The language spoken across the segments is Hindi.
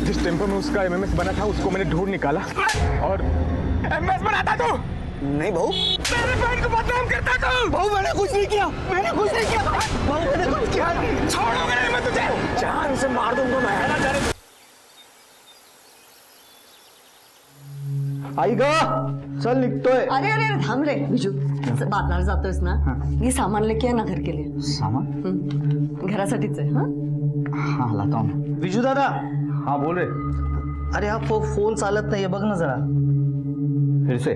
जिस टेम्पो में उसका एमएमएस बना था उसको मैंने ढूंढ निकाला और एमएमएस बनाता तू। नहीं बहू, मेरे बहन को बदनाम करता तू। बहू मैंने कुछ नहीं किया, मैंने कुछ नहीं किया बहू, मैंने कुछ किया नहीं। छोड़ूंगा नहीं मैं तुझे, जान से मार दूंगा मैं। आई गा चल निघतोय। अरे अरे अरे थांब रे बिजू, बाजारात जातोयस ना, हे सामान लेके ये ना घर के लिए. सामान घरासाठीच आहे. हाँ लाता हूँ. विजू दादा. हाँ बोल रहे. अरे आप फोन चालत नहीं है, बघ ना जरा. फिर से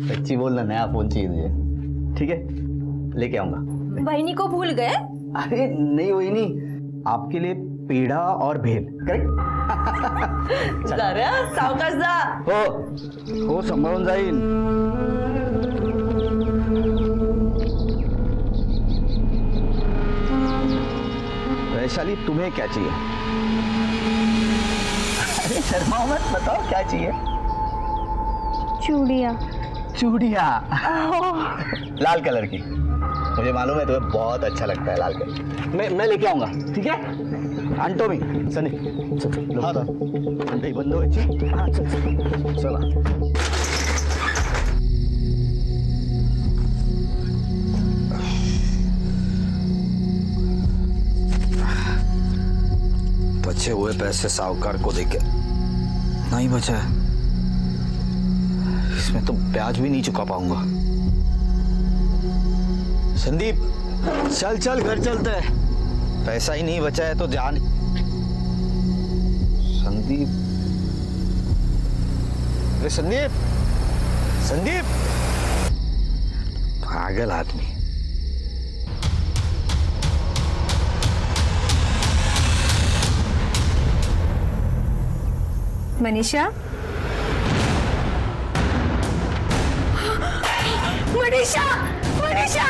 सच्ची बोलना, नया फोन चाहिए मुझे. ठीक है लेके आऊंगा. बहनी को भूल गए? अरे नहीं वही नहीं, आपके लिए पेड़ा और भेल. करेक्ट. जरा सावकाश जा. हो सांभाळून जाईल. वैशाली तुम्हें क्या चाहिए? अरे शर्माओ मत, बताओ क्या चाहिए? चूड़िया. चूड़िया. लाल कलर की. मुझे मालूम है तुम्हें बहुत अच्छा लगता है लाल कलर. मैं लेके आऊंगा. ठीक है. आणतो मी. सनी हाँ मंडई बंद व्हायची. हाँ चला. बचे हुए पैसे साहूकार को देके नहीं बचा है. इसमें तो ब्याज भी नहीं चुका पाऊंगा. संदीप चल चल घर चलते हैं. पैसा ही नहीं बचा है तो जान. संदीप. अरे संदीप. संदीप पागल आदमी. मनीषा. मनीषा. मनीषा.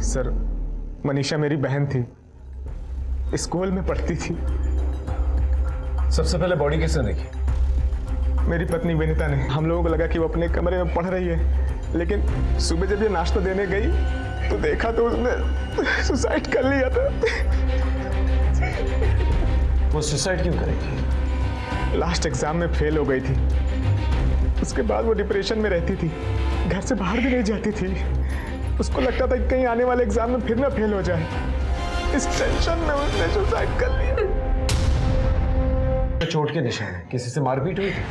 सर मनीषा मेरी बहन थी, स्कूल में पढ़ती थी. सबसे पहले बॉडी किसने देखी? मेरी पत्नी विनीता ने. हम लोगों को लगा कि वो अपने कमरे में पढ़ रही है, लेकिन सुबह जब ये नाश्ता देने गई तो देखा तो उसने सुसाइड कर लिया था. वो सुसाइड क्यों करेगी? लास्ट एग्जाम में फेल हो गई थी. उसके बाद वो डिप्रेशन में रहती थी, घर से बाहर भी नहीं जाती थी. उसको लगता था कि कहीं आने वाले एग्जाम में फिर ना फेल हो जाए. इस टेंशन में उसने सुसाइड कर लिया. चोट के निशान है, किसी से मारपीट हुई थी?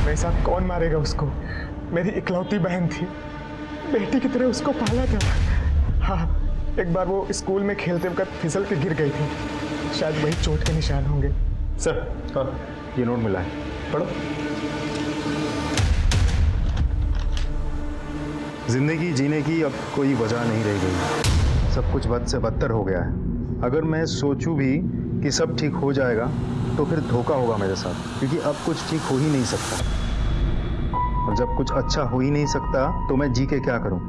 मेरे साथ कौन मारेगा उसको? मेरी इकलौती बहन थी, बेटी की तरह उसको पाला था. हाँ एक बार वो स्कूल में खेलते वक्त फिसल के गिर गई थी, शायद वही चोट के निशान होंगे. सर हाँ ये नोट मिला है, पढ़ो. जिंदगी जीने की अब कोई वजह नहीं रह गई. सब कुछ बद से बदतर हो गया है. अगर मैं सोचूं भी कि सब ठीक हो जाएगा तो फिर धोखा होगा मेरे साथ, क्योंकि अब कुछ ठीक हो ही नहीं सकता. और जब कुछ अच्छा हो ही नहीं सकता तो मैं जी के क्या करूं?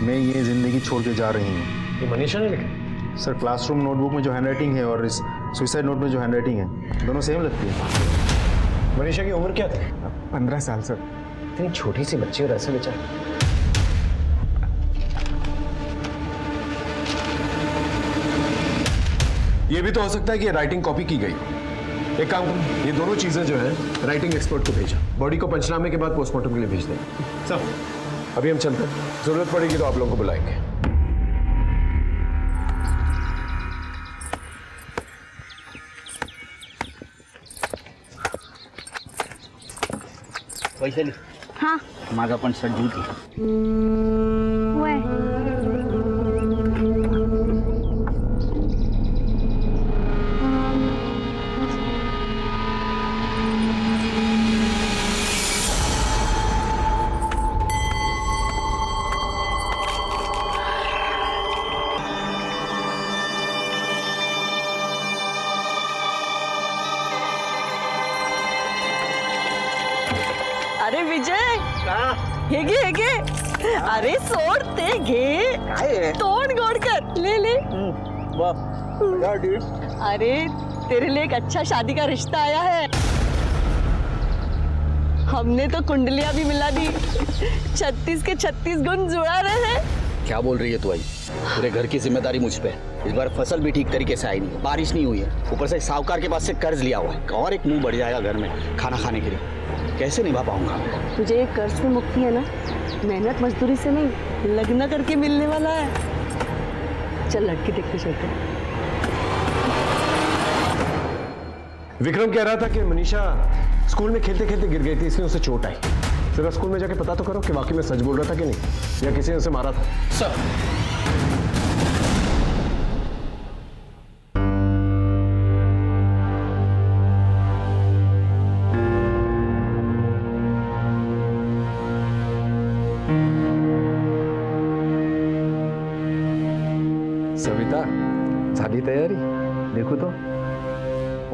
मैं ये जिंदगी छोड़ के जा रही हूँ. ये मनीषा ने लिखा? सर क्लासरूम नोटबुक में जो हैंडराइटिंग है और इस सुसाइड नोट में जो हैंडराइटिंग है दोनों सेम लगती है. मनीषा की उम्र क्या थी? 15 साल सर. इतनी छोटी सी बच्ची और ऐसे बेचारे. ये भी तो हो सकता है कि राइटिंग कॉपी की गई. एक काम करो, ये दोनों चीजें जो है राइटिंग एक्सपर्ट को भेजा. बॉडी को पंचनामे के बाद पोस्टमार्टम के लिए भेज देंगे. सब अभी हम चलते हैं, जरूरत पड़ेगी तो आप लोगों को बुलाएंगे. वैशाली. हाँ माझा पण शर्ट धुतली. वय. अरे विजय हे घे हे घे. अरे सोड ते घे. काय तोंड गोड कर. ले ले. अरे तेरे लिए एक अच्छा शादी का रिश्ता आया है. हमने तो कुंडलियां भी मिला दी, 36 के 36 गुण जुड़ा रहे हैं। क्या बोल रही है तू आई? पूरे घर की जिम्मेदारी मुझ पे है। इस बार फसल भी ठीक तरीके से आई नहीं है, बारिश नहीं हुई है, ऊपर से साहूकार के पास से कर्ज लिया हुआ है, और एक मुंह बढ़ जाएगा घर में खाना खाने के लिए। कैसे निभा पाऊंगा? तुझे एक कर्ज में मुक्ति है ना, मेहनत मजदूरी से नहीं, लगना करके मिलने वाला है। चल लड़की देखते चलते हैं। विक्रम कह रहा था कि मनीषा स्कूल में खेलते खेलते गिर गई थी, इसलिए उसे चोट आई। जरा स्कूल में जाके पता तो करो कि वाकई में सच बोल रहा था कि नहीं, या किसी ने उसे मारा था। सर, सविता, झाली तयारी? देखू तो.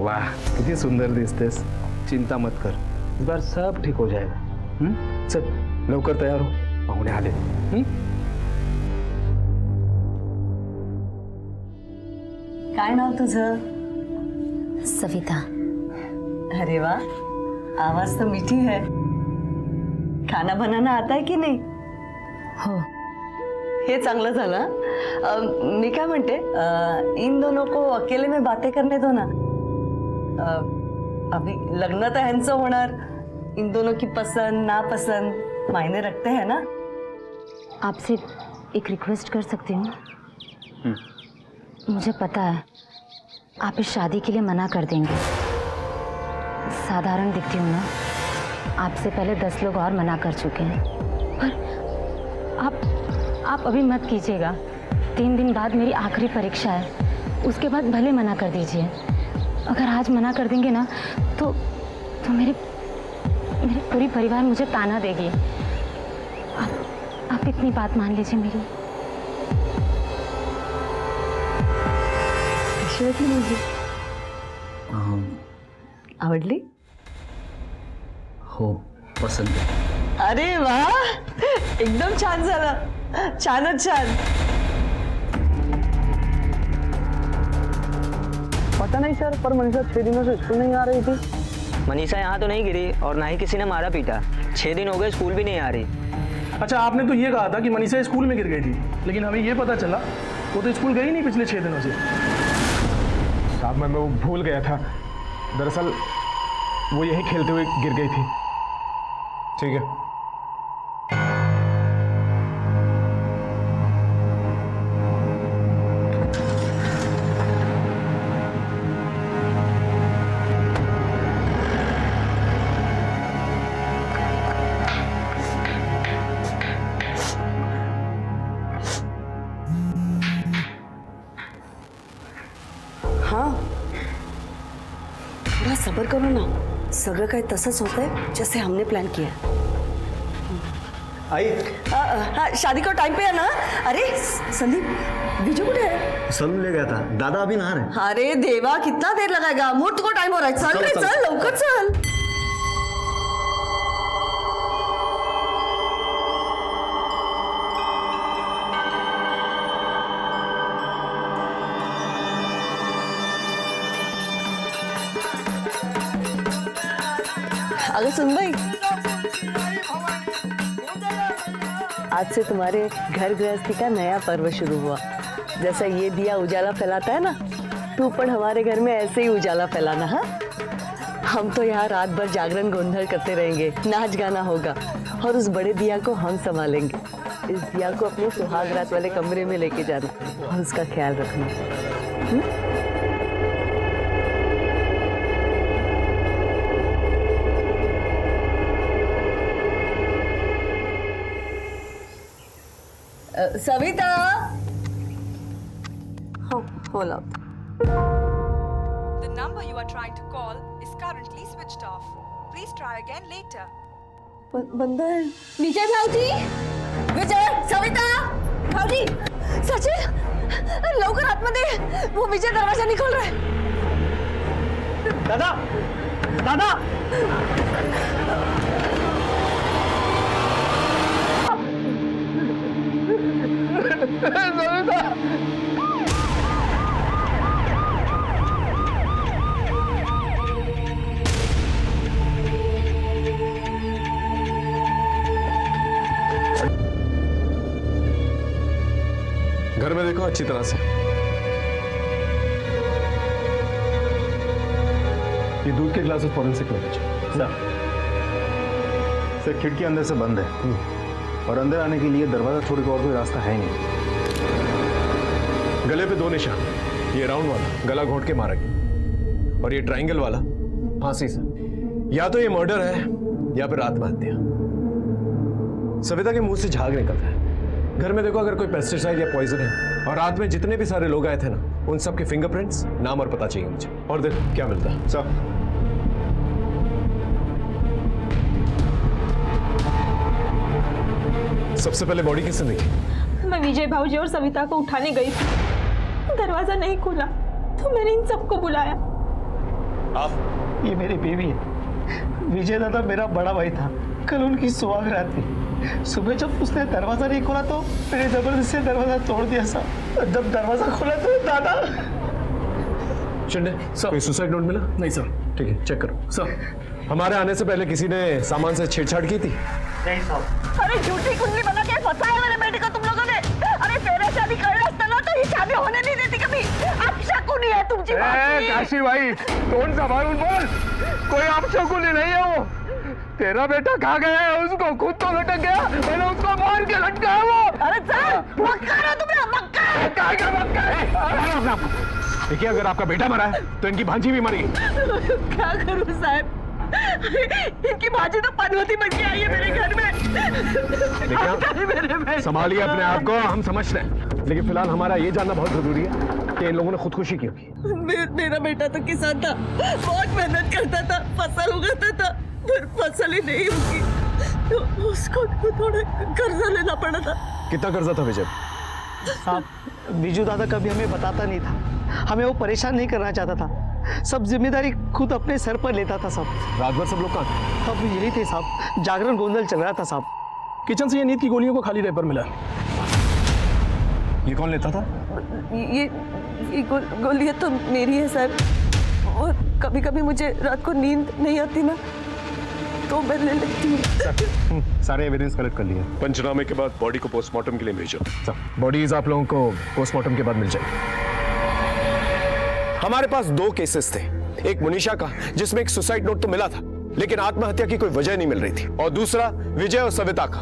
वाह, किती सुंदर दिसतेस. चिंता मत कर, इस बार सब ठीक हो जाएगा. चल लवकर तयार हो, पाहुणे आले. काय नाव तुझं? सविता. अरे वाह, आवाज तो मीठी है. खाना बनाना आता है की नाही? हो. हे चांगलं झालं. मी काय म्हणते, इन दोनों को अकेले में बातें करने दो ना. अभी लग्न तर ह्यांचं होणार. इन दोनों की पसंद नापसंद मायने रखते हैं ना. आपसे एक रिक्वेस्ट कर सकती हूँ? मुझे पता है आप इस शादी के लिए मना कर देंगे. साधारण दिखती हूँ ना, आपसे पहले 10 लोग और मना कर चुके हैं. पर आप अभी मत कीजिएगा. 3 दिन बाद मेरी आखिरी परीक्षा है, उसके बाद भले मना कर दीजिए. अगर आज मना कर देंगे ना तो मेरे पूरी परिवार मुझे ताना देगी. आप इतनी बात मान लीजिए मेरी. कशी मुलगी? आवडली? हो, पसंत आहे. अरे वाह, एकदम छान झालं. छानच छान. पता नहीं सर, पर मनीषा 6 दिनों से स्कूल नहीं आ रही थी. मनीषा यहाँ तो नहीं गिरी और ना ही किसी ने मारा पीटा. 6 दिन हो गए, स्कूल भी नहीं आ रही. अच्छा, आपने तो ये कहा था कि मनीषा स्कूल में गिर गई थी, लेकिन हमें ये पता चला वो तो स्कूल गई नहीं पिछले 6 दिनों से. साहब मैं वो भूल गया था. दरअसल वो यही खेलते हुए गिर गई थी. ठीक है. हाँ, थोड़ा सब्र करो ना. सगळं काही तसंच होतंय जैसे हमने प्लान किया. आई, हाँ, शादी का टाइम पे है ना. अरे संदीप, विजय कुठे है? सलून ले गया था. दादा अभी नहा रहे. अरे देवा, कितना देर लगाएगा? मुहूर्त को टाइम हो रहा है. चल रे, चल लवकर चल. अगर सुन भाई, आज से तुम्हारे घर गृहस्थी का नया पर्व शुरू हुआ. जैसा ये दिया उजाला फैलाता है ना, तू पण हमारे घर में ऐसे ही उजाला फैलाना. हाँ, हम तो यहाँ रात भर जागरण गोंधल करते रहेंगे, नाच गाना होगा, और उस बड़े दिया को हम संभालेंगे. इस दिया को अपने सुहाग रात वाले कमरे में लेके जाना और उसका ख्याल रखना. सविता. हाँ, बोला. The number you are trying to call is currently switched off. Please try again later. बंद है. विजय भाऊजी, विजय, सविता, भाऊजी, सचिन, लवकर आतमध्ये. वो विजय दरवाजा नहीं खोल रहा है. दादा, दादा. घर में देखो अच्छी तरह से। ये दूध के ग्लासेस फॉरेंसिक में भेजो। सर खिड़की अंदर से बंद है और अंदर आने के लिए दरवाजा छोड़ के और कोई रास्ता है नहीं। गले पे 2 निशान, ये राउंड वाला गला घोंट के मारा गया और ये ट्रायंगल वाला फांसी से। या तो ये मर्डर है या फिर आत्महत्या। सविता के मुंह से झाग निकलता है। घर में देखो अगर कोई पेस्टिसाइड या पॉइजन है, और रात में जितने भी सारे लोग आए थे ना, उन सब के फिंगरप्रिंट्स, नाम और पता चाहिए मुझे। और देखो क्या मिलता है। सर सबसे पहले बॉडी किसने देखी? मैं विजय भाऊजी और सविता को उठाने गई थी। दरवाजा नहीं खुला तो मैंने इन सबको बुलाया। आप? ये मेरी बीवी है। विजय दादा मेरा बड़ा भाई था। कल उनकी सुहागरात थी। सुबह जब उसने दरवाजा नहीं खोला तो मैंने जबरदस्ती दरवाजा तोड़ दिया सर। जब दरवाजा खोला तो दादा। शिंदे, कोई सुसाइड नोट मिला? नहीं सर। ठीक है, चेक करो। सर हमारे आने से पहले किसी ने सामान से छेड़छाड़ की थी? नहीं सर। अरे झूठी कुंडली बना के फंसाया मेरे बेटे को तुम लोगों ने। अरे तेरे शादी कर रहा ना तो ये शादी होने नहीं देती कभी। आप शकुनी है तुम जी। काशी भाई कौन सा मालूम बोल, कोई आप शकुनी नहीं है वो। तेरा बेटा कहाँ गया है? उसको खुद तो लटक गया, मैंने उसको मार के लटका है वो। अरे सर मक्का रहा तुमने मक्का। देखिए अगर आपका बेटा मरा है तो इनकी भांजी भी मरी। क्या करूं साहब, इनकी भाजी तो पनौती बन के आई है मेरे घर में। देखिए संभालिए अपने आप को, हम समझते हैं, लेकिन फिलहाल हमारा ये जानना बहुत जरूरी है कि इन लोगों ने खुदकुशी क्यों की। मेरा बेटा तो किसान था, बहुत मेहनत करता था, फसल उगाता था, फिर फसल ही नहीं होगी तो उसको थोड़ा कर्जा लेना पड़ा था। कितना कर्जा था विजय? साहब बिजू दादा कभी हमें बताता नहीं था, हमें वो परेशान नहीं करना चाहता था। सब जिम्मेदारी खुद अपने सर पर लेता था साहब। रात भर सब लोग कहाँ थे? अब यही थे साहब, जागरण गोंदल चल रहा था साहब। किचन से ये नींद की गोलियों को खाली रैपर मिला। ये कौन लेता था? ये गोलियां तो मेरी है सर, और कभी कभी मुझे रात को नींद नहीं आती ना तो मैं ले लेती हूँ। सारे एविडेंस कलेक्ट कर लिए। पंचनामे के बाद बॉडी को पोस्टमार्टम के लिए भेजो। बॉडीज आप लोगों को पोस्टमार्टम के बाद मिल जाएगी। हमारे पास 2 केसेस थे, एक मुनीषा का जिसमें एक सुसाइड नोट तो मिला था लेकिन आत्महत्या की कोई वजह नहीं मिल रही थी, और दूसरा विजय और सविता का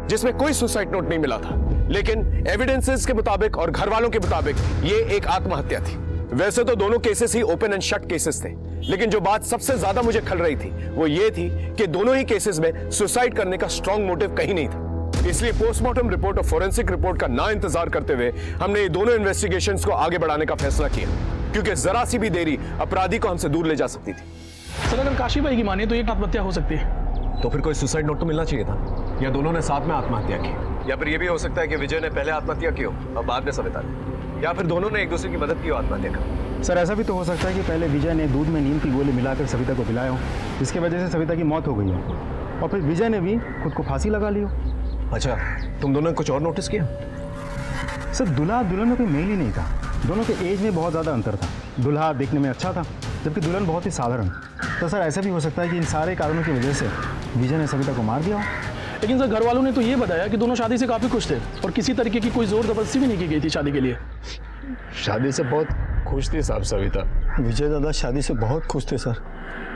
जिसमें कोई सुसाइड नोट नहीं मिला था लेकिन एविडेंसेस के मुताबिक और घर वालों के मुताबिक ये एक आत्महत्या थी। वैसे तो दोनों cases he open and shut cases थे, लेकिन जो बात सबसे ज्यादा मुझे खल रही थी वो ये थी कि दोनों ही केसेस में सुसाइड करने का स्ट्रॉन्ग मोटिव कहीं नहीं था। इसलिए पोस्टमार्टम रिपोर्ट और फोरेंसिक रिपोर्ट का ना इंतजार करते हुए हमने ये दोनों इन्वेस्टिगेशंस को आगे बढ़ाने का फैसला किया, क्योंकि जरा सी भी देरी अपराधी को हमसे दूर ले जा सकती थी। सर अगर काशी भाई की माने तो एक आत्महत्या हो सकती है। तो फिर कोई सुसाइड नोट तो मिलना चाहिए था, या दोनों ने साथ में आत्महत्या की, या फिर ये भी हो सकता है कि विजय ने पहले आत्महत्या की हो और बाद में सविता ने, या फिर दोनों ने एक दूसरे की मदद की हो आत्महत्या कर। सर ऐसा भी तो हो सकता है कि पहले विजय ने दूध में नींद की गोली मिलाकर सविता को पिलाया हो, जिसकी वजह से सविता की मौत हो गई हो, और फिर विजय ने भी खुद को फांसी लगा ली हो। अच्छा, तुम दोनों ने कुछ और नोटिस किया? सर दूल्हा दुल्हन में कोई मेल ही नहीं था, दोनों के एज में बहुत ज़्यादा अंतर था। दूल्हा देखने में अच्छा था जबकि दुल्हन बहुत ही साधारण। तो सर ऐसा भी हो सकता है कि इन सारे कारणों की वजह से विजय ने सविता को मार दिया हो। लेकिन सर घर वालों ने तो ये बताया कि दोनों शादी से काफी खुश थे और किसी तरीके की कोई जोर जबरदस्ती भी नहीं की गई थी शादी के लिए। शादी से बहुत खुश थी साहब सविता। विजय दादा शादी से बहुत खुश थे सर।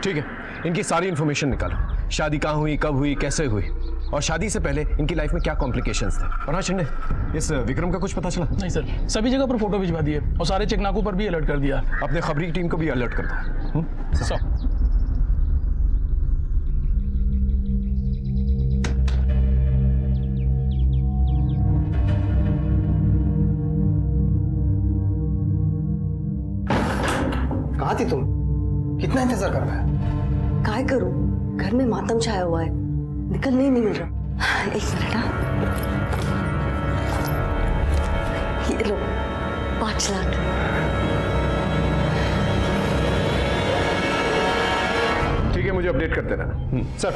ठीक है, इनकी सारी इंफॉर्मेशन निकालो, शादी कहाँ हुई, कब हुई, कैसे हुई, और शादी से पहले इनकी लाइफ में क्या कॉम्प्लिकेशंस थे। और हाँ शिंदे, इस विक्रम का कुछ पता चला? नहीं सर, सभी जगह पर फोटो भिजवा दिए और सारे चेकनाकों पर भी अलर्ट कर दिया। अपने खबरी टीम को भी अलर्ट कर दो। सब कहाँ थी तुम? कितना इंतजार कर रहा है? काय करूं, घर में मातम छाया हुआ है, निकलने ही नहीं मिल रहा। एक मिनट हाँ, ये लो 5 लाख। ठीक है, मुझे अपडेट करते रहना। सर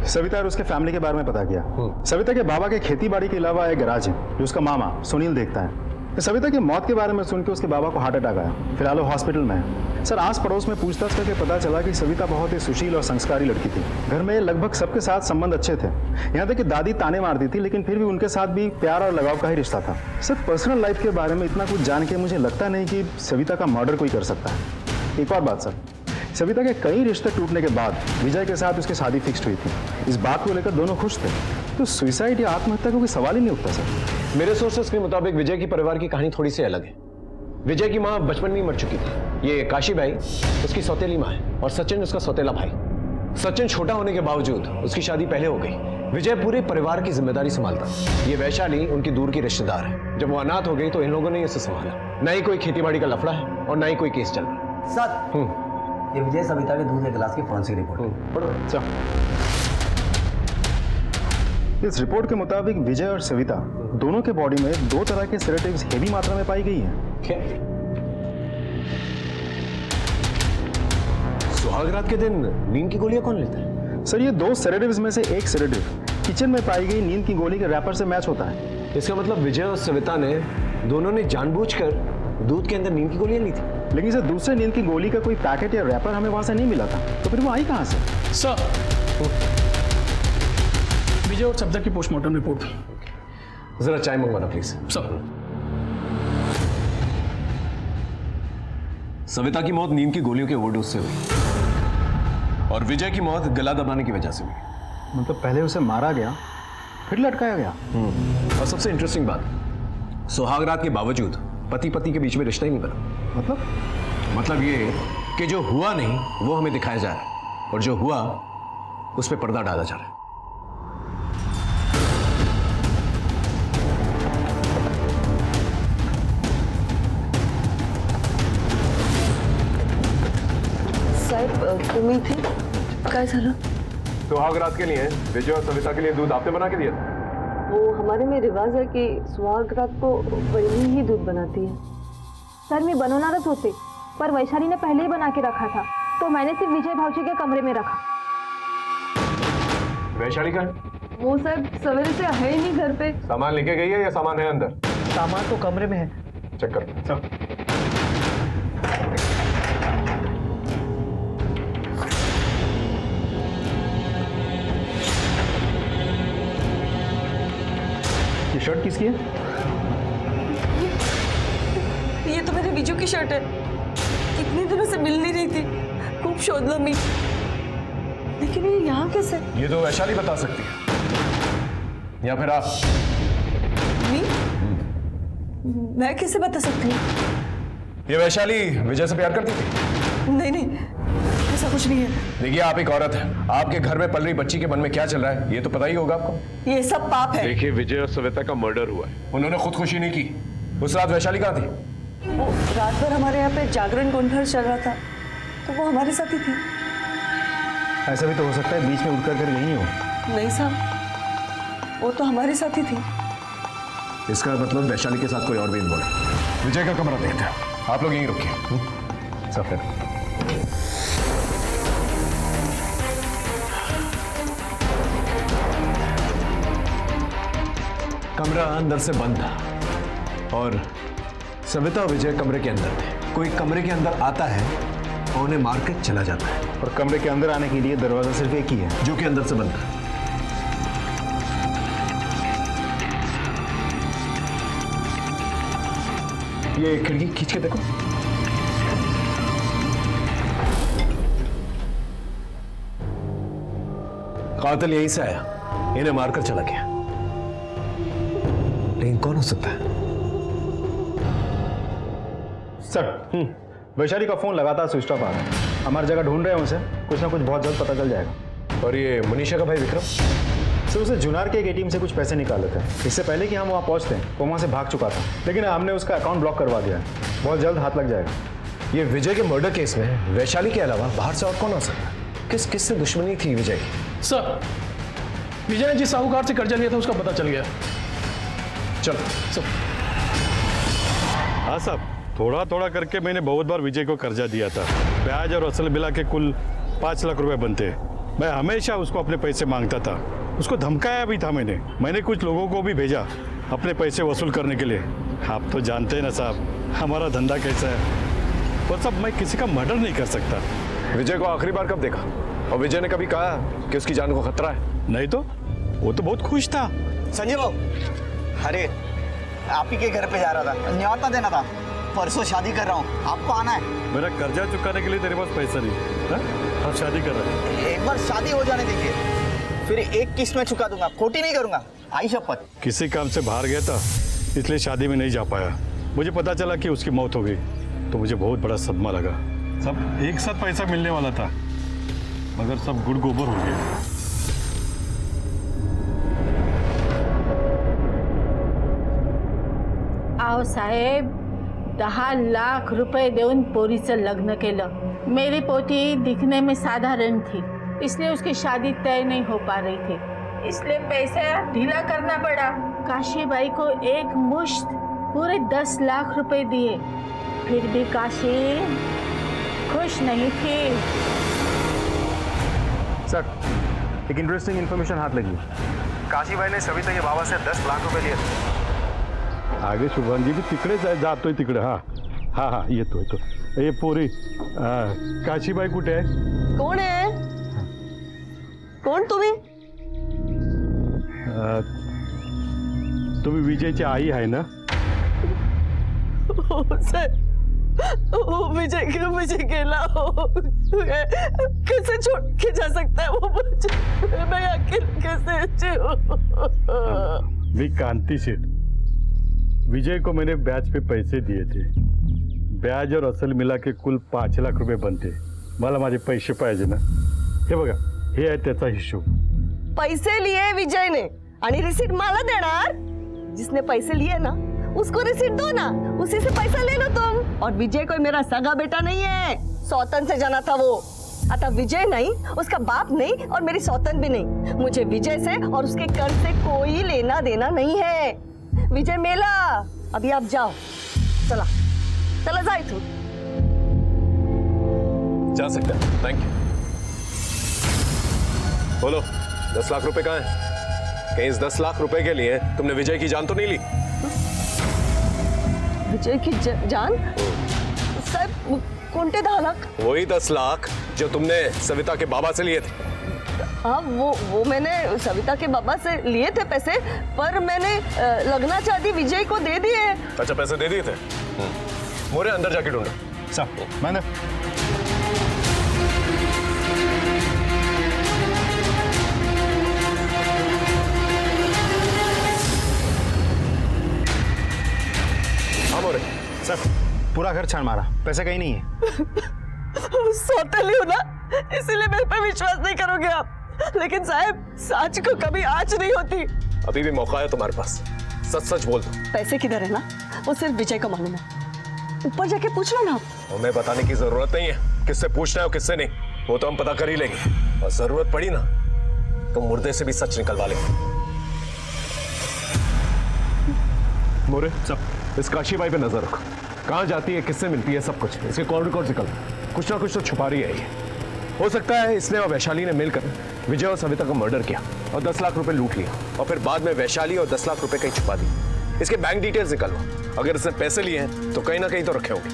सविता और उसके फैमिली के बारे में पता किया। सविता के बाबा के खेती बाड़ी के अलावा एक गैराज है जो उसका मामा सुनील देखता है। सविता की मौत के बारे में सुन के उसके बाबा को हार्ट अटैक आया, फिलहाल वो हॉस्पिटल में है। सर आस पड़ोस में पूछताछ करके पता चला कि सविता बहुत ही सुशील और संस्कारी लड़की थी। घर में लगभग सबके साथ संबंध अच्छे थे, यहाँ तक कि दादी ताने मारती थी, लेकिन फिर भी उनके साथ भी प्यार और लगाव का ही रिश्ता था। सर पर्सनल लाइफ के बारे में इतना कुछ जान के मुझे लगता नहीं कि सविता का मर्डर कोई कर सकता है। एक और बात सर, सविता के कई रिश्ते टूटने के बाद विजय के साथ उसकी शादी फिक्स्ड हुई थी। इस बात को लेकर दोनों खुश थे, तो सुसाइड या आत्महत्या का कोई सवाल ही नहीं उठता सर। मेरे सोर्सेस के मुताबिक विजय की परिवार की कहानी थोड़ी सी अलग है। विजय की माँ बचपन में ही मर चुकी थी। ये काशी भाई उसकी सौतेली माँ है और सचिन उसका सौतेला भाई। सचिन छोटा होने के बावजूद उसकी शादी पहले हो गई। विजय पूरे परिवार की जिम्मेदारी संभालता। ये वैशाली उनकी दूर की रिश्तेदार है। जब वो अनाथ हो गई तो इन लोगों ने इसे संभाला। ना ही कोई खेतीबाड़ी का लफड़ा है और ना ही कोई केस चल रहा। सर ये विजय सविता के दूध के गिलास की फॉरेंसिक रिपोर्ट। अच्छा, इस रिपोर्ट के मुताबिक विजय और सविता दोनों के बॉडी में 2 तरह के सेडेटिव्स हेवी मात्रा में पाई गई हैं। क्या? सुहागरात के दिन नींद की गोलियां कौन लेता है? सर ये 2 सेडेटिव्स में से एक सेडेटिव किचन में पाई गई नींद की गोली के रैपर से मैच होता है। इसका मतलब विजय और सविता ने दोनों ने जानबूझकर दूध के अंदर नींद की गोलियां ली थी। लेकिन सर दूसरे नींद की गोली का कोई पैकेट या रैपर हमें वहां से नहीं मिला था, तो फिर वो आई कहां से? सर विजय और सविता की पोस्टमार्टम रिपोर्ट। जरा चाय मंगवाना प्लीज। सर सविता की मौत नींद की गोलियों के ओवरडोज से हुई और विजय की मौत गला दबाने की वजह से हुई। मतलब पहले उसे मारा गया फिर लटकाया गया। और सबसे इंटरेस्टिंग बात, सुहागरात के बावजूद पति पत्नी के बीच में रिश्ता ही नहीं बना। मतलब ये कि जो हुआ नहीं वो हमें दिखाया जा रहा है और जो हुआ उस पर पर्दा डाला जा रहा है। साहेब तुम्ही थे काय झालं? सुहागरात के लिए विजय और सविता के लिए दूध आपने बना के दिया था? वो हमारे में रिवाज है कि सुहागरात को वही ही दूध बनाती है। सर मैं बनवणारच होते, पर वैशाली ने पहले ही बना के रखा था, तो मैंने सिर्फ विजय भाऊजी के कमरे में रखा। वैशाली का वो साहब सवेरे से है ही नहीं घर पे। सामान लेके गई है या सामान है अंदर? सामान तो कमरे में है। चेक कर। ये शर्ट किसकी है? ये तो मेरे विजू की शर्ट है। कितने दिनों से मिल नहीं रही थी, खूब शोधला मी, लेकिन ये यहाँ कैसे? ये तो वैशाली बता सकती है या फिर आप। मैं कैसे बता सकती हूँ? ये वैशाली विजय से प्यार करती थी? नहीं ऐसा कुछ नहीं है। देखिए आप एक औरत है, आपके घर में पल रही बच्ची के मन में क्या चल रहा है ये तो पता ही होगा आपको। ये सब पाप है। देखिए विजय और सविता का मर्डर हुआ है। उन्होंने खुदकुशी नहीं की। उस रात वैशाली कहाँ थी? वो रात भर हमारे यहाँ पे जागरण गुंठर चल रहा था, तो वो हमारे साथ ही थी। ऐसा भी तो हो सकता है बीच में उठकर कर यही हो। नहीं साहब, वो तो हमारे साथ ही थी। इसका मतलब वैशाली के साथ कोई और भी इन्वॉल्व है। विजय का कमरा देखते हैं, आप लोग यहीं रुकिए। सफेद कमरा अंदर से बंद था और सविता और विजय कमरे के अंदर थे। कोई कमरे के अंदर आता है और उन्हें मार के चला जाता है और कमरे के अंदर आने के लिए दरवाजा सिर्फ एक ही है, जो कि अंदर से बंद था। ये खिड़की खींच के देखो। कातिल यहीं से आया, इन्हें मारकर चला गया। लेकिन कौन हो सकता है? सर वैशाली का फोन लगातार स्विच ऑफ आ रहा है। हमारी जगह ढूंढ रहे हैं उसे, कुछ ना कुछ बहुत जल्द पता चल जाएगा। और ये मनीषा का भाई विक्रम? सर उसे जुनार के एक एटीएम से कुछ पैसे निकाले थे। इससे पहले कि हम वहाँ पहुँचते वो वहाँ से भाग चुका था, लेकिन हमने उसका अकाउंट ब्लॉक करवा दिया है। बहुत जल्द हाथ लग जाएगा। ये विजय के मर्डर केस में वैशाली के अलावा बाहर से और कौन हो सकता है? किस से दुश्मनी थी विजय की? सर विजय ने जिस साहूकार से कर्जा लिया था उसका पता चल गया। चलो सर। हाँ साहब, थोड़ा थोड़ा करके मैंने बहुत बार विजय को कर्जा दिया था। ब्याज और असल मिला के कुल 5 लाख रुपए बनते। मैं हमेशा उसको अपने पैसे मांगता था, उसको धमकाया भी था मैंने कुछ लोगों को भी भेजा अपने पैसे वसूल करने के लिए, आप तो जानते हैं ना साहब हमारा धंधा कैसा है। और साहब मैं किसी का मर्डर नहीं कर सकता। विजय को आखिरी बार कब देखा? और विजय ने कभी कहा कि उसकी जान को खतरा है? नहीं तो वो तो बहुत खुश था। संजय बाबू, अरे आप ही के घर पे जा रहा था, न्योता देना था। परसों शादी कर रहा हूँ, आपको आना है। मेरा कर्जा चुकाने के लिए तेरे पास पैसा नहीं है? अब शादी कर रहा है। एक बार शादी हो जाने दीजिए, फिर एक किस्त में चुका दूंगा, खोटी नहीं करूंगा, आई शपथ। किसी काम से बाहर गया था इसलिए शादी में नहीं जा पाया। मुझे पता चला कि उसकी मौत हो गई तो मुझे बहुत बड़ा सदमा लगा। सब एक साथ पैसा मिलने वाला था मगर सब गुड़ गोबर हो गया। आहो साहेब, 10 लाख रुपए देऊन पोरीचं लग्न केलं। मेरी पोती दिखने में साधारण थी, इसलिए उसकी शादी तय नहीं हो पा रही थी, इसलिए पैसा ढीला करना पड़ा। काशीबाई को एक मुश्त पूरे 10 लाख रुपए दिए, फिर भी काशी खुश नहीं थी। सर, एक इंटरेस्टिंग इन्फॉर्मेशन हाथ लगी। काशीबाई ने सविता के बाबा से 10 लाख रुपए लिए थे। आगे शुभांगी भी तिकडेच आहे, जातोय तिकडे। हा हा हा येतोय तो। ये पोरी काशीबाई कुठे आहे? कोण आहे? कोण तुम्ही? तुम्ही विजयची आई आहे ना? सर, विजय विजय गेला हो, कैसे छोड़ के जा सकता है वो मुझे? मैं अकेले कैसे जीऊं? मी कांती सेठ, विजय को मैंने ब्याज पे पैसे दिए थे। ब्याज और असल मिला के कुल 5 लाख रुपए बनते। मला माझे पैसे पाहिजे ना। हे बघा, हे आहे त्याचा हिशोब। पैसे लिए विजय ने आणि रिसीट मला देणार? जिसने पैसे लिए ना उसको रिसीट दो ना, उसी से पैसा ले लो तुम। और विजय कोई मेरा सगा बेटा नहीं है, सौतन से जाना था वो। अतः विजय नहीं, उसका बाप नहीं और मेरी सौतन भी नहीं। मुझे विजय से और उसके कर्ज से कोई लेना देना नहीं है। विजय मेला, अभी आप जाओ। चला चला जा इथून। जा सकते हैं, थैंक यू। बोलो, 10 लाख रुपए कहाँ हैं? कहीं इस 10 लाख रुपए के लिए तुमने विजय की जान तो नहीं ली? विजय की जान? साहब, कोणते 10 लाख? वही 10 लाख जो तुमने सविता के बाबा से लिए थे। हाँ, वो मैंने सविता के बाबा से लिए थे पैसे, पर मैंने लग्नाच्या आधी विजय को दे दिए। अच्छा, पैसे दे दिए थे? मोरे अंदर जाके ढूंढो। सर, मैंने मोरे। सर, पूरा घर छान मारा, पैसा कहीं नहीं है। सौतेली हो ना, इसीलिए मेरे पे विश्वास नहीं करोगे आप। लेकिन साहब, सच को कभी आँच नहीं होती। अभी भी मौका है तुम्हारे पास, सच सच बोल दो। पैसे किधर है ना, वो सिर्फ विजय को मालूम है। ऊपर जाके पूछ लो ना। हमें बताने की जरूरत नहीं है किससे पूछना है और किससे नहीं, वो तो हम पता कर ही लेंगे। और जरूरत पड़ी ना तो मुर्दे से भी सच निकलवा लेंगे। मोरे, सब इस काशीबाई पे नजर रखो, कहाँ जाती है, किससे मिलती है, सब कुछ इसके कॉल रिकॉर्ड निकल। कुछ ना कुछ तो छुपा रही है ये। हो सकता है इसने और वैशाली ने मिलकर विजय और सविता का मर्डर किया और 10 लाख रुपए लूट लिया, और फिर बाद में वैशाली और 10 लाख रुपए कहीं छुपा दी। इसके बैंक डिटेल्स निकलवा, अगर इसने पैसे लिए हैं तो कहीं ना कहीं तो रखे होंगे।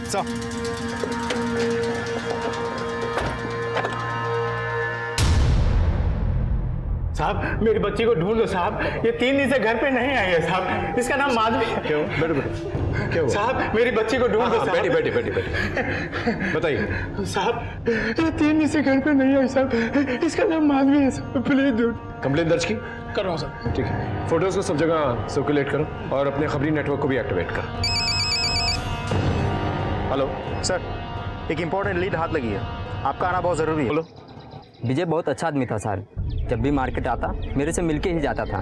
साहब, मेरी बच्ची को ढूंढ लो साहब, ये 3 दिन से घर पे नहीं आई है साहब। इसका नाम माधवी है। क्यों? बैठो बैठो। क्यों? साहब, मेरी बच्ची को ढूंढ लो साहब। बैठी बैठी बैठी बैठी, बताइए। साहब, ये 3 दिन से घर पे नहीं आई साहब, इसका नाम माधवी है साहब, प्लीज ढूंढ। कंप्लेन दर्ज की? कर रहा हूँ साहब। ठीक है, फोटोज को सब जगह सर्कुलेट करो और अपने खबरी नेटवर्क को भी एक्टिवेट करो। हेलो सर, एक इम्पोर्टेंट लीड हाथ लगी है, आपका आना बहुत जरूरी है। बोलो। विजय बहुत अच्छा आदमी था सर, जब भी मार्केट आता मेरे से मिलके ही जाता था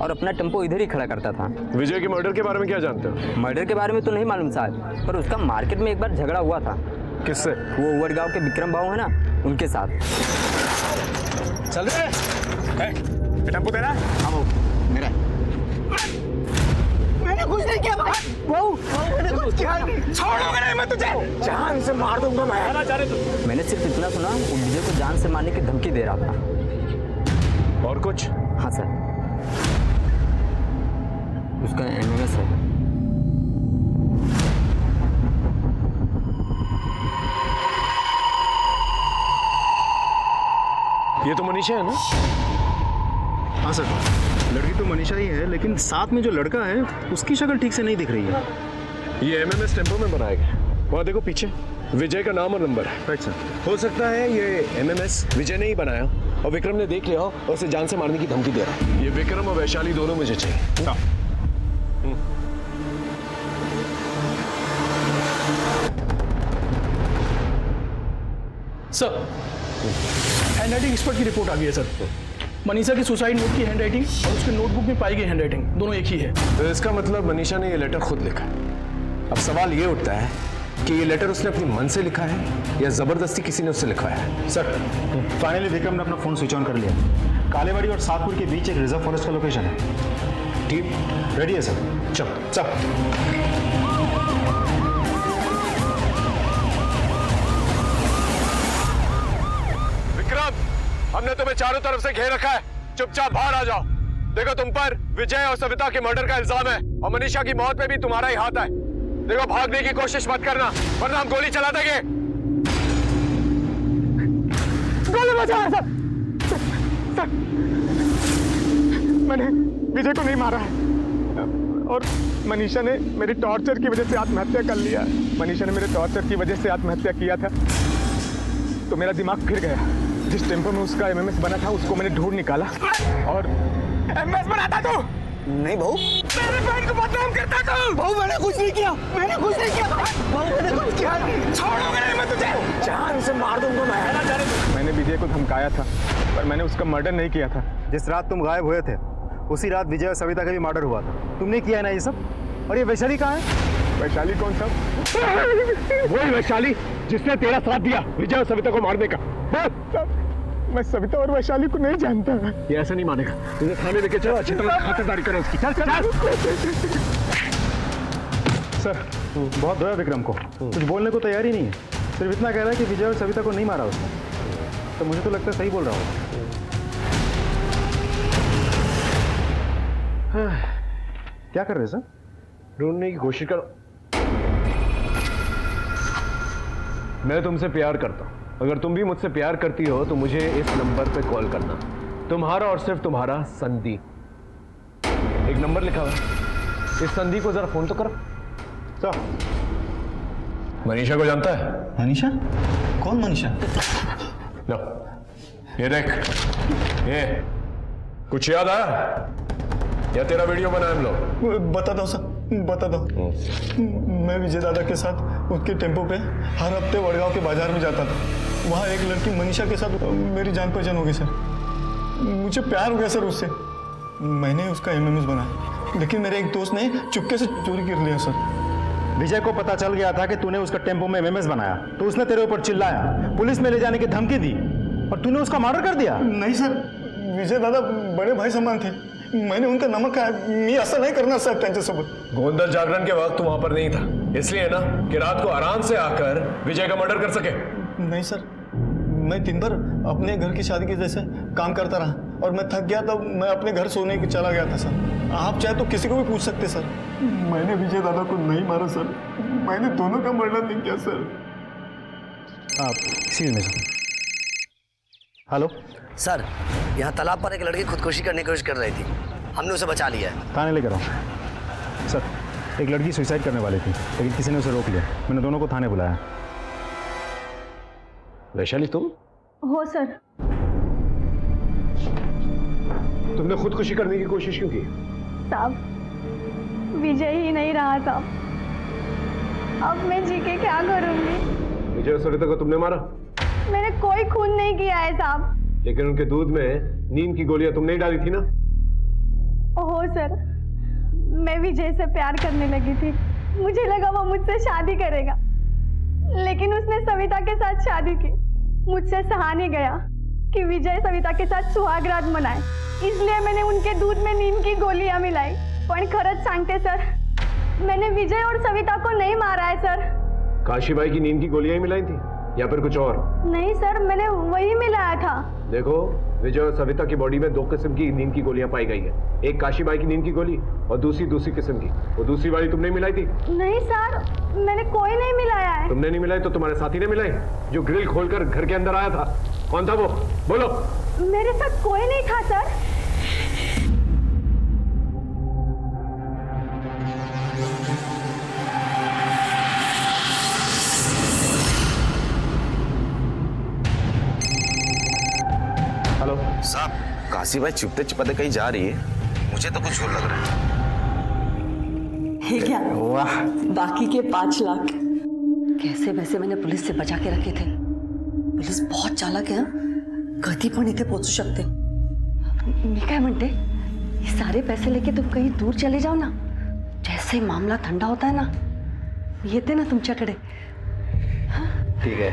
और अपना टेम्पो इधर ही खड़ा करता था। विजय के मर्डर के बारे में क्या जानते हो? मर्डर के बारे में तो नहीं मालूम साहब, पर उसका मार्केट में एक बार झगड़ा हुआ था। किससे? वो उवड़ के विक्रम भाऊ है ना, उनके साथ। चल रहे टेम्पो तेरा? हाँ बहू, मेरा है। मैंने कुछ नहीं किया बहू, मैंने कुछ किया नहीं। छोड़ूंगा नहीं मैं तुझे, जान से मार दूंगा मैं। मैंने सिर्फ इतना सुना, वो विजय को जान से मारने की धमकी दे रहा था। और कुछ? हाँ सर, उसका एमएमएस है। ये तो मनीषा है ना? हाँ सर, लड़की तो मनीषा ही है, लेकिन साथ में जो लड़का है उसकी शक्ल ठीक से नहीं दिख रही है। ये एमएमएस टेम्पो में बनाया गया। वहाँ देखो पीछे विजय का नाम और नंबर है। Right sir. हो सकता है ये एमएमएस विजय ने ही बनाया और विक्रम ने देख लिया हो और उसे जान से मारने की धमकी दे रहा है। ये विक्रम और वैशाली दोनों मुझे चाहिए। हाँ। सर, हैंडराइटिंग एक्सपर्ट की रिपोर्ट आ गई है सर। मनीषा की सुसाइड नोट की हैंडराइटिंग और उसके नोटबुक में पाई गई हैंडराइटिंग दोनों एक ही है। तो इसका मतलब मनीषा ने ये लेटर खुद लिखा है। अब सवाल ये उठता है कि ये लेटर उसने अपनी मन से लिखा है या जबरदस्ती किसी ने उससे लिखवाया है। सर, फाइनली विक्रम ने अपना फोन स्विच ऑन कर लिया। कालेवाड़ी और सातपुर के बीच एक रिजर्व फॉरेस्ट का लोकेशन है। टीम रेडी है सर। चल चल। विक्रम, हमने तुम्हें चारों तरफ से घेर रखा है, चुपचाप बाहर आ जाओ। देखो तुम पर विजय और सविता के मर्डर का इल्जाम है और मनीषा की मौत में भी तुम्हारा ही हाथ है। देखो भागने की कोशिश मत करना वरना हम गोली चला देंगे। गोली बचाओ सर। सर, मैंने विजय को नहीं मारा है और मनीषा ने मेरी टॉर्चर की वजह से आत्महत्या कर लिया। मनीषा ने मेरे टॉर्चर की वजह से आत्महत्या किया था तो मेरा दिमाग फिर गया। जिस टेम्पो में उसका एमएमएस बना था उसको मैंने ढूंढ निकाला और एमएमएस बनाता तो नहीं बहू, मेरे बहन को बदनाम करता था। बहू मैंने कुछ नहीं किया, मैंने कुछ नहीं किया बहू, मैंने कुछ किया नहीं। छोड़ोगे नहीं मैं तुझे, जान से मार दूंगा मैं। मैंने विजय को धमकाया था पर मैंने उसका मर्डर नहीं किया था। जिस रात तुम गायब हुए थे उसी रात विजय और सविता का भी मर्डर हुआ था। तुमने किया है ना ये सब? और ये वैशाली कहाँ है? वैशाली कौन सा? वही वैशाली जिसने तेरा साथ दिया विजय और सविता को मारने का। मैं सविता और वैशाली को नहीं जानता। ये ऐसा नहीं मानेगा। तुझे थाने लेके चलो, अच्छी तरह खातिरदारी करो उसकी। चल चल सर, बहुत धोया विक्रम को, कुछ बोलने को तैयार ही नहीं है। सिर्फ इतना कह रहा है कि विजय और सविता को नहीं मारा उसने। तो मुझे तो लगता है सही बोल रहा होगा। क्या कर रहे हैं सर? ढूंढने की कोशिश करो। मैं तुमसे प्यार करता हूं। अगर तुम भी मुझसे प्यार करती हो तो मुझे इस नंबर पे कॉल करना। तुम्हारा और सिर्फ तुम्हारा संदीप। एक नंबर लिखा हुआ है, इस संदीप को जरा फोन तो करो। सर, मनीषा को जानता है? मनीषा? कौन मनीषा? लो, ये देख, ये कुछ याद आया या तेरा वीडियो बनाया हम लोग? बता दो सर, बता दो। मैं विजय दादा के साथ उसके टेम्पो पे हर हफ्ते वड़गांव के बाजार में जाता था। वहाँ एक लड़की मनीषा के साथ मेरी जान पहचान हो गई सर। मुझे प्यार हो गया सर उससे। मैंने उसका एमएमएस बनाया लेकिन मेरे एक दोस्त ने चुपके से चोरी कर लिया सर। विजय को पता चल गया था कि तूने उसका टेम्पो में एमएमएस बनाया तो उसने तेरे ऊपर चिल्लाया, पुलिस में ले जाने की धमकी दी और तूने उसका मर्डर कर दिया। नहीं सर, विजय दादा बड़े भाई समान थे। मैंने उनका नमक खाया। मी असं नाही करणार साहेब त्यांच्यासोबत। गोंदल जागरण के वक्त तू वहां पर नहीं था, इसलिए ना कि रात को आराम से आकर विजय का मर्डर कर सके। नहीं सर, मैं दिन भर अपने घर की शादी के जैसे काम करता रहा और मैं थक गया तो मैं अपने घर सोने के चला गया था सर। आप चाहे तो किसी को भी पूछ सकते सर। मैंने विजय दादा को नहीं मारा सर। मैंने दोनों का मर्डर नहीं किया सर। आप सीधे में हेलो सर, यहाँ तालाब पर एक लड़की खुदकुशी करने की कोशिश कर रही थी, हमने उसे बचा लिया है। थाने लेकर आओ। सर, एक लड़की सुसाइड करने वाली थी लेकिन किसी ने उसे रोक लिया। मैंने दोनों को थाने बुलाया। वैशाली तुम? हो सर। तुमने खुदकुशी करने की कोशिश क्यों की? साहब, विजय ही नहीं रहा था। अब मैं जी के क्या करूंगी? विजय और सविता को तुमने मारा? मैंने कोई खून नहीं किया है साहब। लेकिन उनके दूध में नीम की गोलियां तुमने ही डाली थी ना? हो सर, मैं विजय से प्यार करने लगी थी। मुझे लगा वो मुझसे शादी करेगा लेकिन उसने सविता के साथ शादी की। मुझसे सहा नहीं गया कि विजय सविता के साथ सुहाग रात मनाए, इसलिए मैंने उनके दूध में नीम की गोलियां मिलाई। पण खरंच सांगते सर, मैंने विजय और सविता को नहीं मारा है सर। काशीबाई की नीम की गोलियां ही मिलाई थी या फिर कुछ और? नहीं सर, मैंने वही मिलाया था। देखो, विजय और सविता की बॉडी में दो किस्म की नीम की गोलियां पाई गई है। एक काशीबाई की नीम की गोली और दूसरी किस्म की। वो दूसरी वाली तुमने मिलाई थी? नहीं सर, मैंने कोई नहीं मिलाया है। तुमने नहीं मिलाई तो तुम्हारे साथी ने मिलाई जो ग्रिल खोलकर घर के अंदर आया था। कौन था वो? बोलो। मेरे साथ कोई नहीं था सर। हेलो साहब, काशी भाई चुपते चुपते कहीं जा रही है, मुझे तो कुछ और लग रहा है। है क्या? वाह, बाकी के 5 लाख कैसे वैसे मैंने पुलिस से बचा के रखे थे। पुलिस बहुत चालाक है, कधी पण इथे पोहोचू शकते। मी काय म्हणते, ये सारे पैसे लेके तुम कहीं दूर चले जाओ ना, जैसे मामला ठंडा होता है ना, येते ना तुमच्याकडे। ठीक है।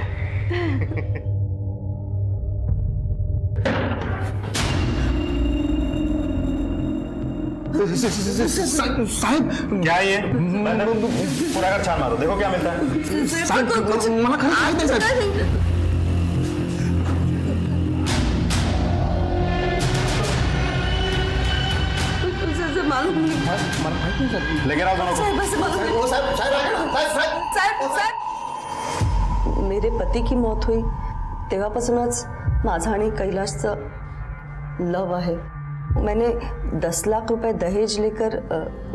साहब क्या ये पूरा घर छान मारो, देखो क्या मिलता है। मालूम नहीं। लेकिन आओ मेरे पती की मौत हुई तेव्हापासूनच माझा आणि कैलाशचं लव आहे। मैंने 10 लाख रुपए दहेज लेकर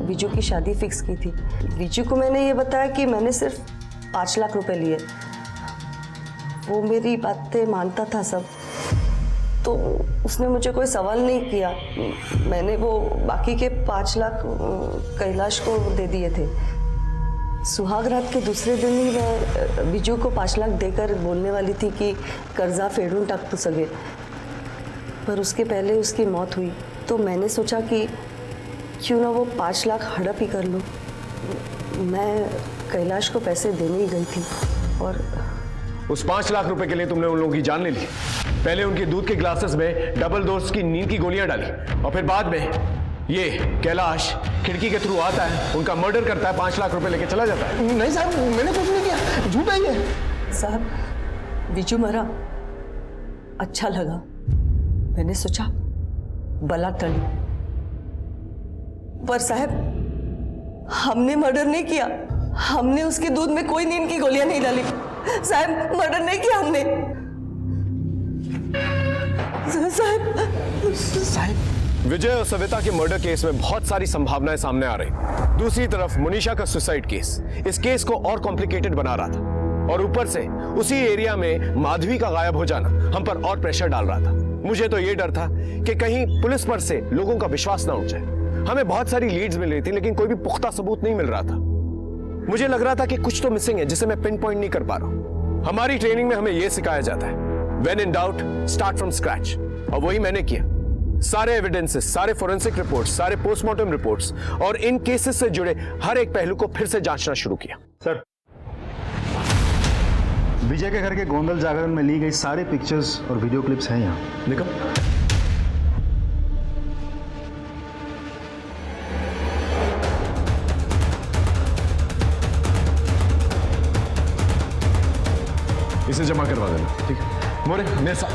विजू की शादी फिक्स की थी। विजू को मैंने ये बताया कि मैंने सिर्फ 5 लाख रुपए लिए। वो मेरी बातें मानता था सब, तो उसने मुझे कोई सवाल नहीं किया। मैंने वो बाकी के 5 लाख कैलाश को दे दिए थे। सुहाग रात के दूसरे दिन ही मैं विजू को 5 लाख देकर बोलने वाली थी कि कर्जा फेडून टाक तू सगळे, पर उसके पहले उसकी मौत हुई। तो मैंने सोचा कि क्यों ना वो 5 लाख हड़प ही कर लूँ। मैं कैलाश को पैसे देने ही गई थी और उस 5 लाख रुपए के लिए तुमने उन लोगों की जान ले ली। पहले उनके दूध के ग्लासेस में डबल डोज की नींद की गोलियां डाली और फिर बाद में ये कैलाश खिड़की के थ्रू आता है, उनका मर्डर करता है, 5 लाख रुपए लेके चला जाता है। नहीं साहब, मैंने कुछ नहीं किया, झूठ है ये। साहब, विजू मरा, अच्छा लगा। मैंने सोचा बला टली, पर साहब हमने मर्डर नहीं किया। हमने उसके दूध में कोई नींद की गोलियां नहीं डाली। साहब मर्डर नहीं किया हमने। साहब विजय और सविता के मर्डर केस में बहुत सारी संभावनाएं सामने आ रही। दूसरी तरफ मुनीषा का सुसाइड केस इस केस को और कॉम्प्लिकेटेड बना रहा था, और ऊपर से उसी एरिया में माधवी का गायब हो जाना हम पर और प्रेशर डाल रहा था। मुझे तो ये डर था कि कहीं पुलिस पर से लोगों का विश्वास ना उठ जाए। हमें बहुत सारी लीड्स मिल रही थी, लेकिन कोई भी पुख्ता सबूत नहीं मिल रहा था। मुझे लग रहा था कि कुछ तो मिसिंग है जिसे मैं पिन पॉइंट नहीं कर पा रहा हूं। हमारी ट्रेनिंग में हमें यह सिखाया जाता है, when in doubt start from scratch, और वही मैंने किया। सारे एविडेंसेस, सारे फोरेंसिक रिपोर्ट्स, सारे पोस्टमार्टम रिपोर्ट्स और इन केसेस से जुड़े हर एक पहलू को फिर से जांचना शुरू किया। सर, विजय के घर के गोंदल जागरण में ली गई सारे पिक्चर्स और वीडियो क्लिप्स हैं यहाँ। देखो, इसे जमा करवा देना, ठीक है? मोरे मेरे साथ।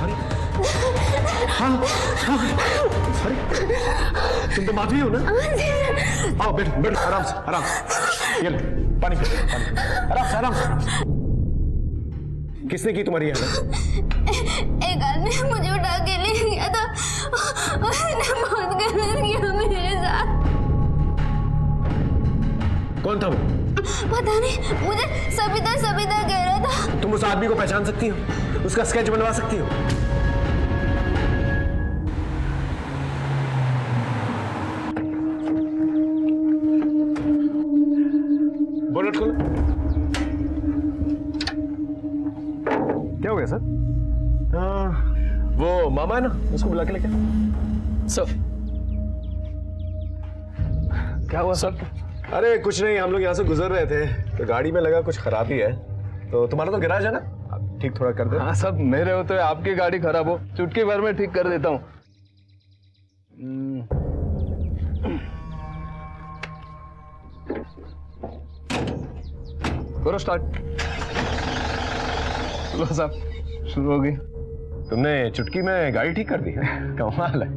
अरे हाँ हाँ, अरे तुम तो माधवी हो ना? आओ बैठ बैठ, आराम से आराम से। ये लो, पानी पी, पानी, आराम से आराम से। किसने की तुम्हारी हालत? एक आदमी मुझे उठा के ले गया था, उसने बहुत गलत किया मेरे साथ। कौन था वो? पता नहीं, मुझे सविता सविता कह रहा था। तुम उस आदमी को पहचान सकती हो? उसका स्केच बनवा सकती हो? बोनट खोलो। क्या हो गया सर? वो मामा है ना, उसको बुला के लेके। सर क्या हुआ सर? अरे कुछ नहीं, हम लोग यहाँ से गुजर रहे थे तो गाड़ी में लगा कुछ खराबी है, तो तुम्हारा तो गैराज है ना, आप ठीक थोड़ा कर दो। हाँ सब मेरे होते हुए आपकी गाड़ी खराब हो, चुटकी भर में ठीक कर देता हूँ। करो स्टार्ट। लो साहब, शुरू हो गई। तुमने चुटकी में गाड़ी ठीक कर दी है? कमाल है।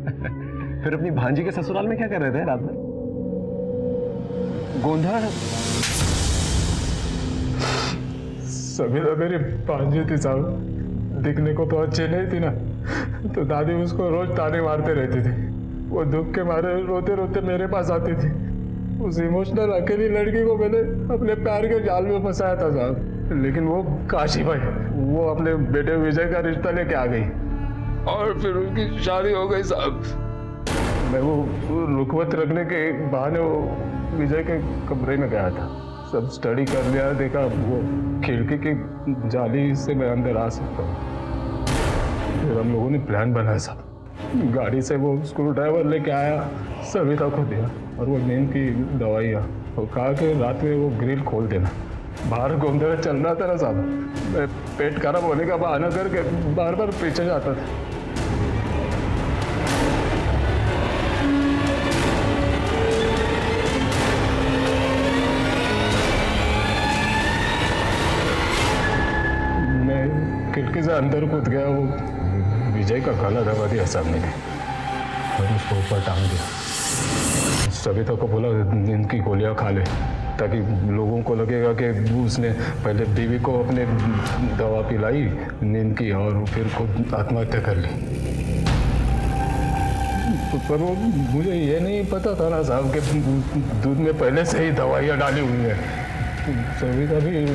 फिर अपनी भांजी के ससुराल में क्या कर रहे थे रात में? गोंधळ। सविता मेरी भांजी थी साहब, दिखने को तो अच्छी नहीं थी ना, तो दादी उसको रोज ताने मारते रहती थी। वो दुख के मारे रोते रोते मेरे पास आती थी। उस इमोशनल अकेली लड़की को मैंने अपने प्यार के जाल में फंसाया था साहब, लेकिन वो काशी भाई वो अपने बेटे विजय का रिश्ता लेके आ गई और फिर उनकी शादी हो गई साहब। मैं वो रुकवत रखने के बहाने वो विजय के कमरे में गया था, सब स्टडी कर लिया, देखा वो खिड़की की जाली से मैं अंदर आ सकता हूँ। फिर हम लोगों ने प्लान बनाया साहब, गाड़ी से वो स्क्रू ड्राइवर लेके आया, सविता को दिया और वो नींद की दवाइयाँ, और कहा कि रात में वो ग्रिल खोल देना। बाहर घूमते चल रहा था ना साहब, मैं पेट खराब होने का बहाना करके बार बार पीछे जाता था। मैं खिड़की से अंदर कूद गया, वो विजय का गला दबा दिया सामने ने और उसको ऊपर टांग दिया। सविता को बोला नींद की गोलियां खा ले, ताकि लोगों को लगेगा कि उसने पहले बीवी को अपने दवा पिलाई नींद की और फिर खुद आत्महत्या कर ली। पर वो मुझे ये नहीं पता था ना साहब कि दूध में पहले से ही दवाइयाँ डाली हुई है। सविता भी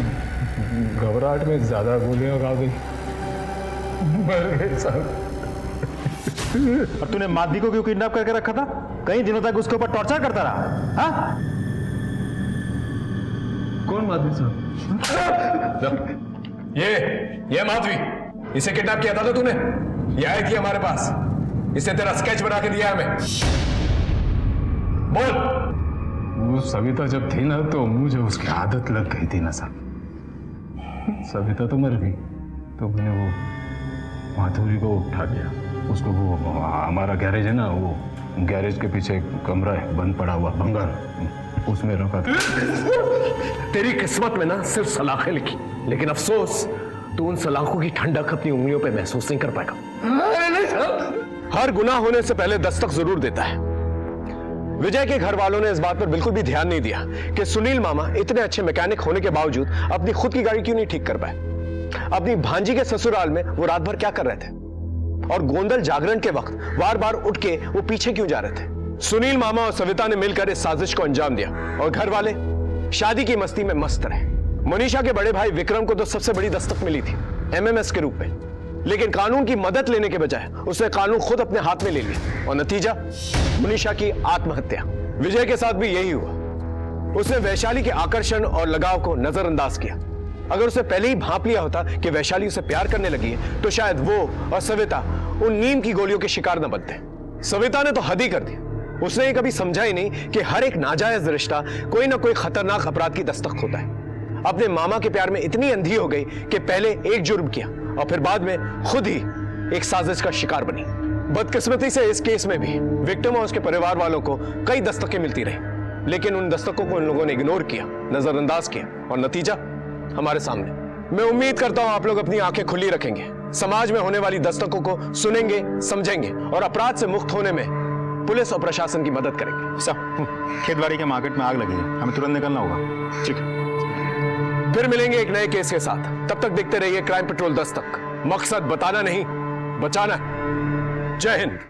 घबराहट में ज़्यादा गोलियां खा गई, मर गई साहब। और तूने माधवी को क्यों किडनैप करके रखा था? कई दिनों तक उसके ऊपर टॉर्चर करता रहा। हाँ? कौन माधवी साहब? ये माधवी, इसे किडनैप किया था ना तूने? ये आई थी हमारे पास, इसे तेरा स्केच बना के दिया हमें। बोल। वो सविता जब थी ना तो मुझे उसकी आदत लग गई थी ना साहब। सविता तो मर गई तो मैंने वो माधुरी को उठा लिया, उसको वो हमारा गैरेज है ना, वो गैरेज के पीछे कमरा है बंद पड़ा हुआ भंगार, उसमें रखा था। तेरी किस्मत में ना सिर्फ सलाखें लिखी, लेकिन अफसोस तू उन सलाखों की ठंडक अपनी उंगलियों पे महसूस नहीं कर पाएगा। हर गुनाह होने से पहले दस्तक जरूर देता है। विजय के घर वालों ने इस बात पर बिल्कुल भी ध्यान नहीं दिया कि सुनील मामा इतने अच्छे मैकेनिक होने के बावजूद अपनी खुद की गाड़ी क्यों नहीं ठीक कर पाए। अपनी भांजी के ससुराल में वो रात भर क्या कर रहे थे, और गोंदल जागरण के वक्त बार बार उठ के वो पीछे क्यों जा रहे थे। सुनील मामा और सविता ने मिलकर इस साजिश को अंजाम दिया और घर वाले शादी की मस्ती में मस्त रहे। मनीषा के बड़े भाई विक्रम को तो सबसे बड़ी दस्तक मिली थी MMS के रूप में, लेकिन कानून की मदद लेने के बजाय उसने कानून खुद अपने हाथ में ले लिया और नतीजा मनीषा की आत्महत्या। विजय के साथ भी यही हुआ। उसने वैशाली के आकर्षण और लगाव को नजरअंदाज किया। अगर उसे पहले ही भांप लिया होता कि वैशाली उसे प्यार करने लगी है, तो शायद वो और सविता उन नींद की गोलियों के शिकार न बनते। सविता ने तो हद ही कर दी। उसने ये कभी समझा ही नहीं कि हर एक नाजायज रिश्ता कोई ना कोई खतरनाक अपराध की दस्तक होता है। अपने मामा के प्यार में इतनी अंधी हो गई कि पहले एक जुर्म किया और फिर बाद में खुद ही एक साजिश का शिकार बनी। बदकिस्मती से इस केस में भी विक्टिम और उसके परिवार वालों को कई दस्तकें मिलती रही, लेकिन उन दस्तकों को उन लोगों ने इग्नोर किया, नजरअंदाज किया और नतीजा हमारे सामने। मैं उम्मीद करता हूं आप लोग अपनी आंखें खुली रखेंगे, समाज में होने वाली दस्तकों को सुनेंगे, समझेंगे और अपराध से मुक्त होने में पुलिस और प्रशासन की मदद करेंगे। खेतबाड़ी के मार्केट में आग लगी है, हमें तुरंत निकलना होगा। ठीक है, फिर मिलेंगे एक नए केस के साथ। तब तक देखते रहिए क्राइम पेट्रोल दस्तक। मकसद बताना नहीं, बचाना है। जय हिंद।